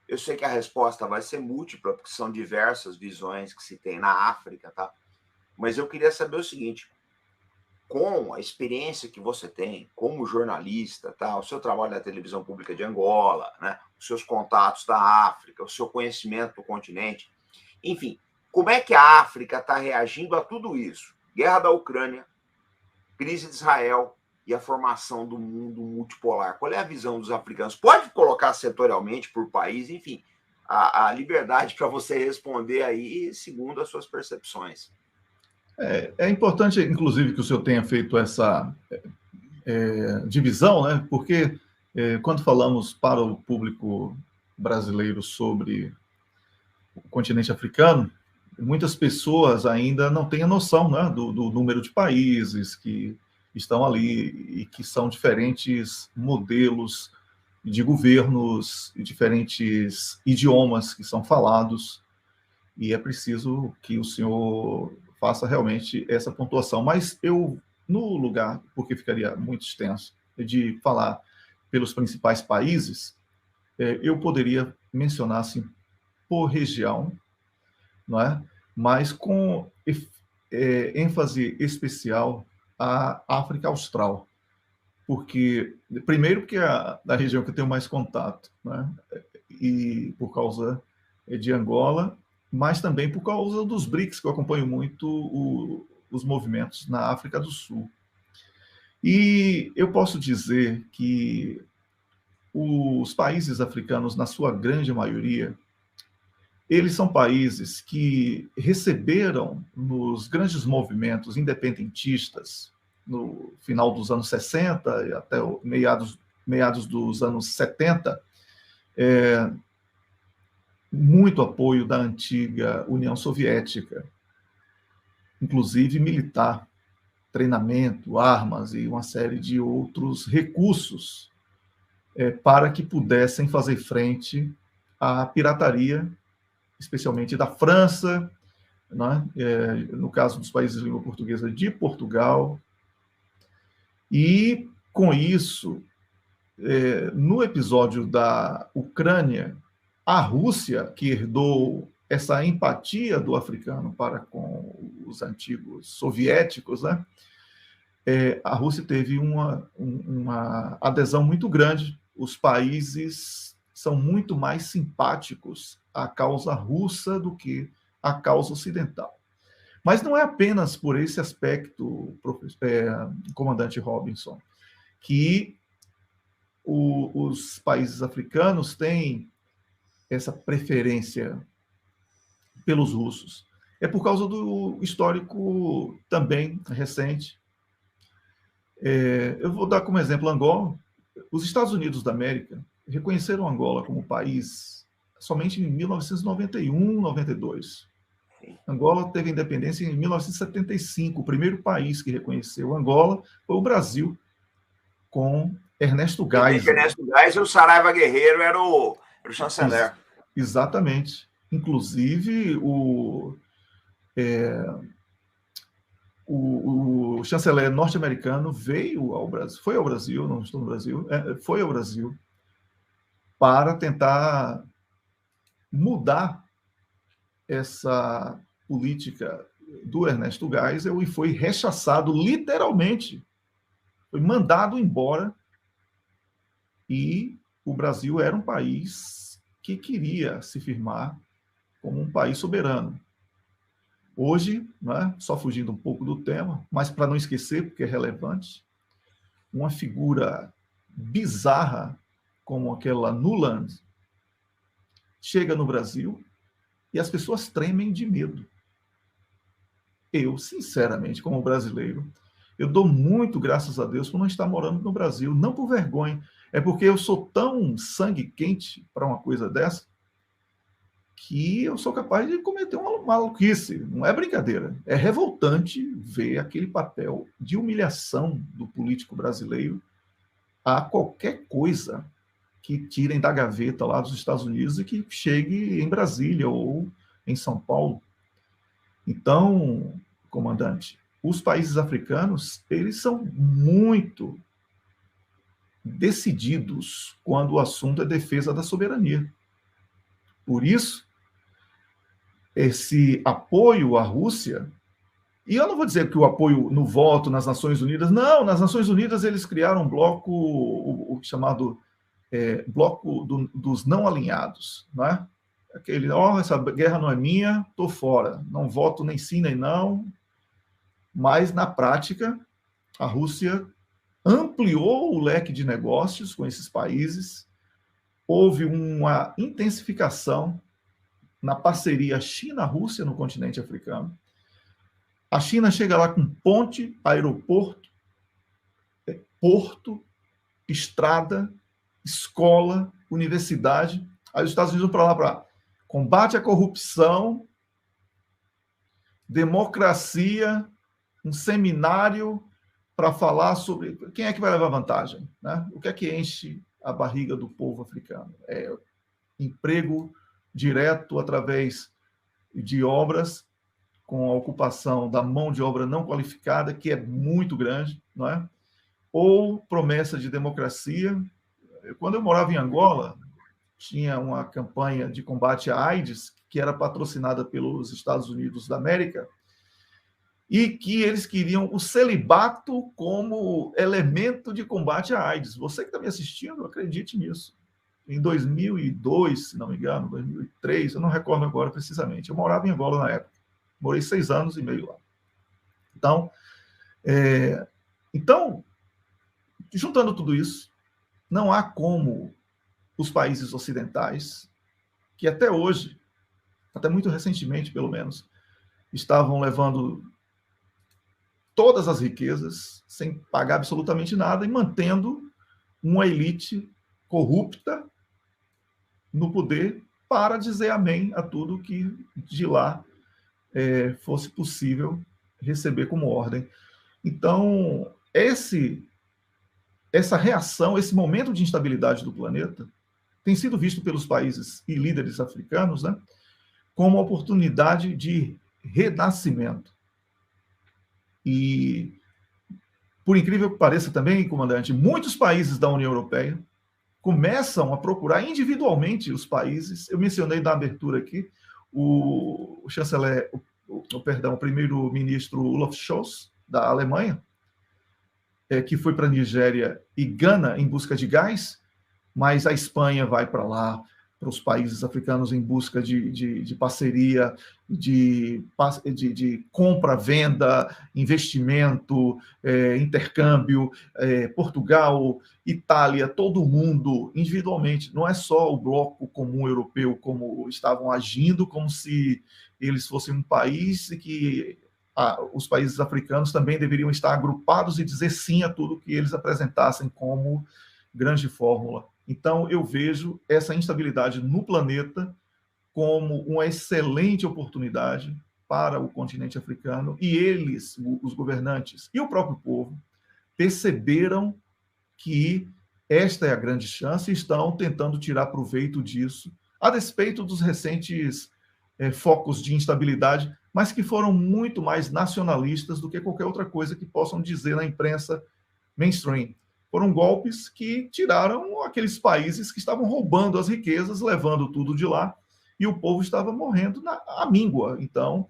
Eu sei que a resposta vai ser múltipla, porque são diversas visões que se tem na África, tá? Mas eu queria saber o seguinte: com a experiência que você tem como jornalista, tá? O seu trabalho na televisão pública de Angola, né? Os seus contatos da África, o seu conhecimento do continente, enfim, como é que a África está reagindo a tudo isso? Guerra da Ucrânia, crise de Israel e a formação do mundo multipolar. Qual é a visão dos africanos? Pode colocar setorialmente por país, enfim, a liberdade para você responder aí segundo as suas percepções. É importante, inclusive, que o senhor tenha feito essa divisão, né? Porque quando falamos para o público brasileiro sobre o continente africano, muitas pessoas ainda não têm a noção, né, do número de países que estão ali e que são diferentes modelos de governos e diferentes idiomas que são falados, e é preciso que o senhor faça realmente essa pontuação. Mas eu, no lugar, porque ficaria muito extenso, de falar pelos principais países, eu poderia mencionar, assim, por região, não é? Mas com ênfase especial à África Austral, porque primeiro porque é a região que eu tenho mais contato, né? E por causa de Angola, mas também por causa dos BRICS, que eu acompanho muito os movimentos na África do Sul. E eu posso dizer que os países africanos, na sua grande maioria, eles são países que receberam nos grandes movimentos independentistas, no final dos anos 60 e até meados dos anos 70, muito apoio da antiga União Soviética, inclusive militar, treinamento, armas e uma série de outros recursos para que pudessem fazer frente à pirataria, especialmente da França, né? No caso dos países de língua portuguesa, de Portugal. E, com isso, no episódio da Ucrânia, a Rússia, que herdou essa empatia do africano para com os antigos soviéticos, né? A Rússia teve uma adesão muito grande. Os países são muito mais simpáticos à causa russa do que à causa ocidental. Mas não é apenas por esse aspecto, comandante Robinson, que os países africanos têm essa preferência pelos russos. É por causa do histórico também recente. Eu vou dar como exemplo Angola. Os Estados Unidos da América reconheceram Angola como país somente em 1991, 92. Angola teve independência em 1975. O primeiro país que reconheceu Angola foi o Brasil, com Ernesto Geisel. Ernesto Geisel, o Saraiva Guerreiro era o chanceler. Exatamente. Inclusive, o chanceler norte-americano veio ao Brasil, foi ao Brasil, não estou no Brasil, foi ao Brasil para tentar mudar essa política do Ernesto Geisel e foi rechaçado literalmente, foi mandado embora, e o Brasil era um país que queria se firmar como um país soberano. Hoje, né, só fugindo um pouco do tema, mas para não esquecer, porque é relevante, uma figura bizarra como aquela Nuland chega no Brasil e as pessoas tremem de medo. Eu, sinceramente, como brasileiro, eu dou muito graças a Deus por não estar morando no Brasil, não por vergonha, é porque eu sou tão sangue quente para uma coisa dessa, que eu sou capaz de cometer uma maluquice. Não é brincadeira. É revoltante ver aquele papel de humilhação do político brasileiro a qualquer coisa que tirem da gaveta lá dos Estados Unidos e que chegue em Brasília ou em São Paulo. Então, comandante, os países africanos, eles são muito decididos quando o assunto é defesa da soberania. Por isso, esse apoio à Rússia, e eu não vou dizer que o apoio no voto nas Nações Unidas, não, nas Nações Unidas eles criaram um bloco, o chamado bloco dos não alinhados, não é? Aquele, essa guerra não é minha, estou fora, não voto nem sim nem não, mas na prática a Rússia ampliou o leque de negócios com esses países, houve uma intensificação na parceria China-Rússia no continente africano. A China chega lá com ponte, aeroporto, porto, estrada, escola, universidade. Aí os Estados Unidos vão para lá para combate à corrupção, democracia, um seminário para falar sobre quem é que vai levar vantagem, né? O que é que enche a barriga do povo africano? É emprego direto através de obras, com a ocupação da mão de obra não qualificada, que é muito grande, não é? Ou promessa de democracia. Quando eu morava em Angola, tinha uma campanha de combate à AIDS, que era patrocinada pelos Estados Unidos da América, e que eles queriam o celibato como elemento de combate à AIDS. Você que está me assistindo, acredite nisso. Em 2002, se não me engano, 2003, eu não recordo agora precisamente. Eu morava em Angola na época. Morei 6 anos e meio lá. Então, juntando tudo isso, não há como os países ocidentais, que até hoje, até muito recentemente, pelo menos, estavam levando todas as riquezas sem pagar absolutamente nada e mantendo uma elite corrupta no poder para dizer amém a tudo que de lá fosse possível receber como ordem. Então, essa reação, esse momento de instabilidade do planeta, tem sido visto pelos países e líderes africanos, né, como uma oportunidade de renascimento. E, por incrível que pareça também, comandante, muitos países da União Europeia começam a procurar individualmente os países. Eu mencionei na abertura aqui o chanceler, o primeiro-ministro Olaf Scholz, da Alemanha, que foi para a Nigéria e Gana em busca de gás, mas a Espanha vai para lá, para os países africanos em busca de parceria, de compra, venda, investimento, intercâmbio, Portugal, Itália, todo mundo individualmente. Não é só o bloco comum europeu como estavam agindo, como se eles fossem um país e que os países africanos também deveriam estar agrupados e dizer sim a tudo que eles apresentassem como grande fórmula. Então, eu vejo essa instabilidade no planeta como uma excelente oportunidade para o continente africano, e eles, os governantes e o próprio povo, perceberam que esta é a grande chance e estão tentando tirar proveito disso, a despeito dos recentes focos de instabilidade, mas que foram muito mais nacionalistas do que qualquer outra coisa que possam dizer na imprensa mainstream. Foram golpes que tiraram aqueles países que estavam roubando as riquezas, levando tudo de lá, e o povo estava morrendo à míngua. Então,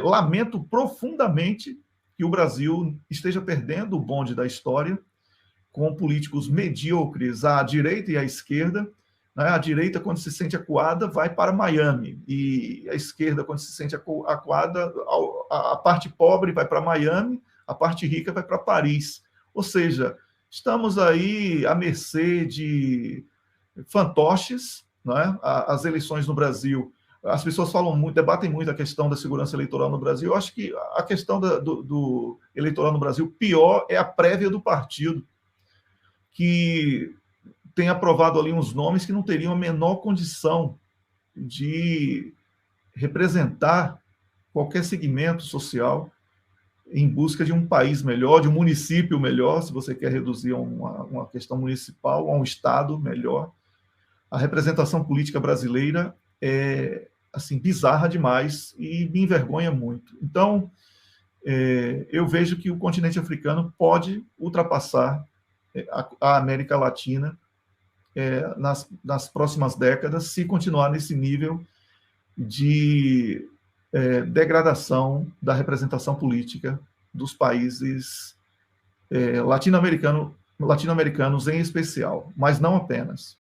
lamento profundamente que o Brasil esteja perdendo o bonde da história com políticos medíocres à direita e à esquerda. A direita, quando se sente acuada, vai para Miami, e a esquerda, quando se sente acuada, a parte pobre vai para Miami, a parte rica vai para Paris. Ou seja, estamos aí à mercê de fantoches, né? As eleições no Brasil, as pessoas falam muito, debatem muito a questão da segurança eleitoral no Brasil. Eu acho que a questão do eleitoral no Brasil, pior é a prévia do partido, que tem aprovado ali uns nomes que não teriam a menor condição de representar qualquer segmento social em busca de um país melhor, de um município melhor, se você quer reduzir a uma questão municipal, a um estado melhor. A representação política brasileira é assim bizarra demais e me envergonha muito. Então, eu vejo que o continente africano pode ultrapassar a América Latina nas próximas décadas, se continuar nesse nível de degradação da representação política dos países latino-americanos em especial, mas não apenas.